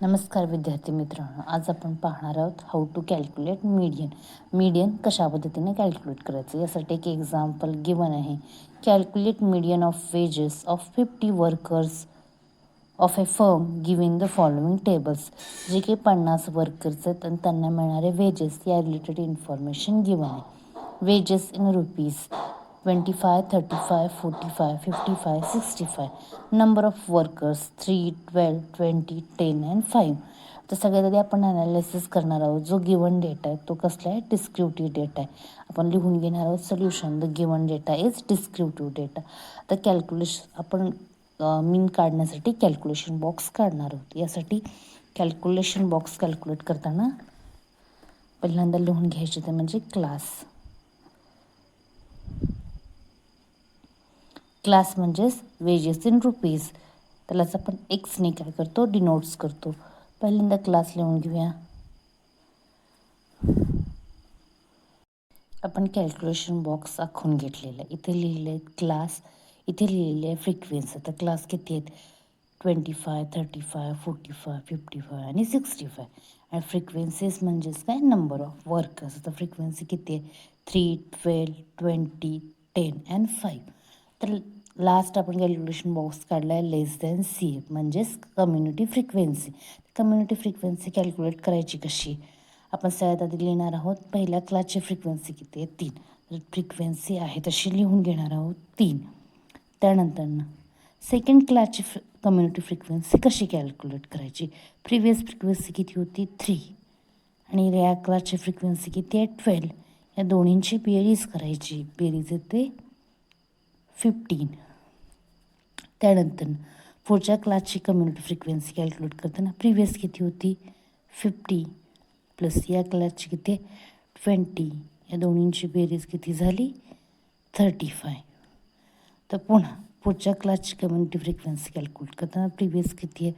नमस्कार विद्यार्थी मित्रांनो, आज आपण पाहणार आहोत हाऊ टू कॅल्क्युलेट मीडियन कशा पद्धतीने कॅल्क्युलेट करायचं. यासाठी एक एक्झाम्पल गिवन आहे. Calculate median of wedges of 50 workers of A firm giving the following tables. जे काही 50 वर्कर्स आहेत आणि त्यांना मिळणारे वेजेस या रिलेटेड इन्फॉर्मेशन गिवन आहे. Wages in rupees 25, 35, 45, 55, 65. Number of workers 3, 12, 20, 10 and 5. तर सगळ्यात आधी आपण ॲनालिसिस करणार आहोत. जो गिवन डेटा आहे तो कसला आहे? डिस्क्रिप्टिव्ह डेटा आहे. आपण लिहून घेणार आहोत solution. The given data is descriptive data. तर कॅल्क्युलेशन आपण मीन काढण्यासाठी कॅल्क्युलेशन बॉक्स काढणार आहोत. यासाठी कॅल्क्युलेशन बॉक्स कॅल्क्युलेट करताना पहिल्यांदा लिहून घ्यायचे ते म्हणजे क्लास म्हणजेच वेजेस इन रुपीज. त्यालाच आपण एक्सने काय करतो? डिनोट्स करतो. पहिल्यांदा क्लास लिहून घेऊया. आपण कॅल्क्युलेशन बॉक्स आखून घेतलेला आहे. इथे लिहिलेलं आहे क्लास, इथे लिहिलेले आहे फ्रिक्वेन्सी. तर क्लास किती आहेत? 25, 35, 45, 55 आणि 65. आणि फ्रिक्वेन्सीज म्हणजेच काय? Number of workers. तर फ्रिक्वेन्सी किती आहे? 3, 12, 20, 10 and 5. तर लास्ट आपण कॅल्क्युलेशन बॉक्स काढला आहे लेस दॅन सी म्हणजेच community frequency. Community frequency calculate करायची कशी? आपण सगळ्यात आधी लिहिणार आहोत पहिल्या क्लासची फ्रिक्वेन्सी किती आहे? 3. तर फ्रिक्वेन्सी आहे तशी लिहून घेणार आहोत 3. त्यानंतर सेकंड क्लासची कम्युनिटी फ्रिक्वेन्सी कशी कॅल्क्युलेट करायची? प्रिव्हियस फ्रिक्वेन्सी किती होती? 3. आणि या क्लासची फ्रिक्वेन्सी किती आहे? 12. या दोन्हींची बेरीज करायची. बेरीज येते 15. त्यानंतर पुढच्या क्लासची कम्युनिटी फ्रिक्वेन्सी कॅल्क्युलेट करताना प्रिव्हियस किती होती? 50 प्लस या क्लासची किती? 20. या दोन्हींची बेरीज किती झाली? 35. तर पुन्हा पुढच्या क्लासची कम्युनिटी फ्रिक्वेन्सी कॅल्क्युलेट करताना प्रिव्हियस किती आहे?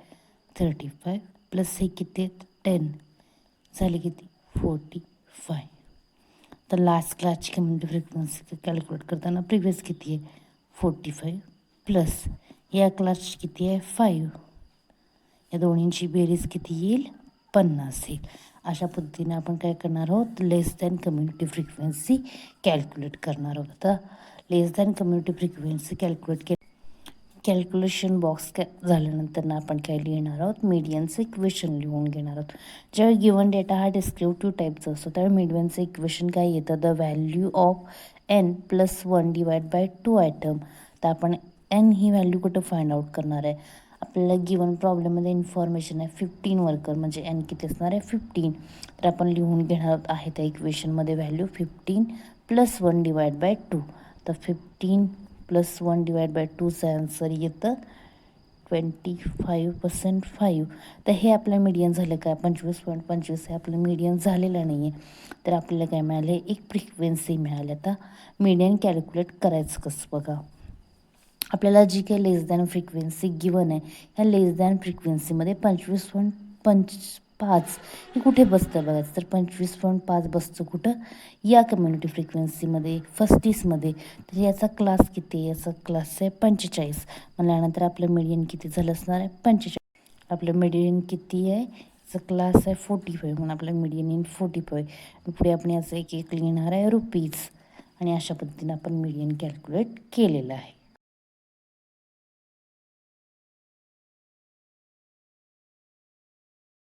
35 प्लस हे किती आहेत? 10 झाले किती? 45. तर लास्ट क्लासची कम्युनिटी फ्रिक्वेन्सी कॅल्क्युलेट करताना प्रिव्हियस किती आहे? 45 प्लस या क्लासची किती आहे? 5. या दोन्हींची बेरीज किती येईल? 50 येईल. अशा पद्धतीने आपण काय करणार आहोत? Less than community frequency calculate करणार आहोत. आता less than community frequency calculation box झाल्यानंतर आपण काय लिहिणार आहोत? मीडियनचं इक्वेशन लिहून घेणार आहोत. ज्यावेळी गिवन डेटा हा डिस्क्रिप्टिव्ह टाईपचा असतो त्यावेळी मीडियनचं इक्वेशन काय येतं? The value of n+1 divide by 2 item. तर आपण n ही व्हॅल्यू कुठं फाइंड आउट करणार आहे? आपल्याला गिवन प्रॉब्लेममध्ये इन्फॉर्मेशन आहे 15 वर्कर म्हणजे n किती असणार आहे? 15. तर आपण लिहून घेणार आहे त्या इक्वेशनमध्ये व्हॅल्यू 15 + 1 डिवाइड बाय 2. तर 15 + 1 डिवाइड बाय 2चं आन्सर येतं 25%. तर हे आपलं मीडियन झालं काय? 25.25 हे आपलं मीडियन झालेलं नाही आहे. तर आपल्याला काय मिळालं? एक फ्रिक्वेन्सी मिळाली. आता मीडियन कॅल्क्युलेट करायचं कसं बघा. आपल्याला जी काही लेस दॅन फ्रिक्वेन्सी गिवन आहे ह्या लेस दॅन फ्रिक्वेन्सीमध्ये 25.5 हे कुठे बसतं बघायचं. तर 25.5 बसतं कुठं? या कम्युनिटी फ्रिक्वेन्सीमध्ये 35मध्ये. तर याचा क्लास किती आहे? याचा क्लास आहे 45. म्हणल्यानंतर आपलं मीडियन किती झालं असणार आहे? 45. आपलं मीडियन किती आहे? याचा क्लास आहे 45 म्हणून आपलं मीडियन इन 45. पुढे आपण याचं एक एक लिहिणार आहे रुपीज. आणि अशा पद्धतीने आपण मीडियन कॅल्क्युलेट केलेलं आहे.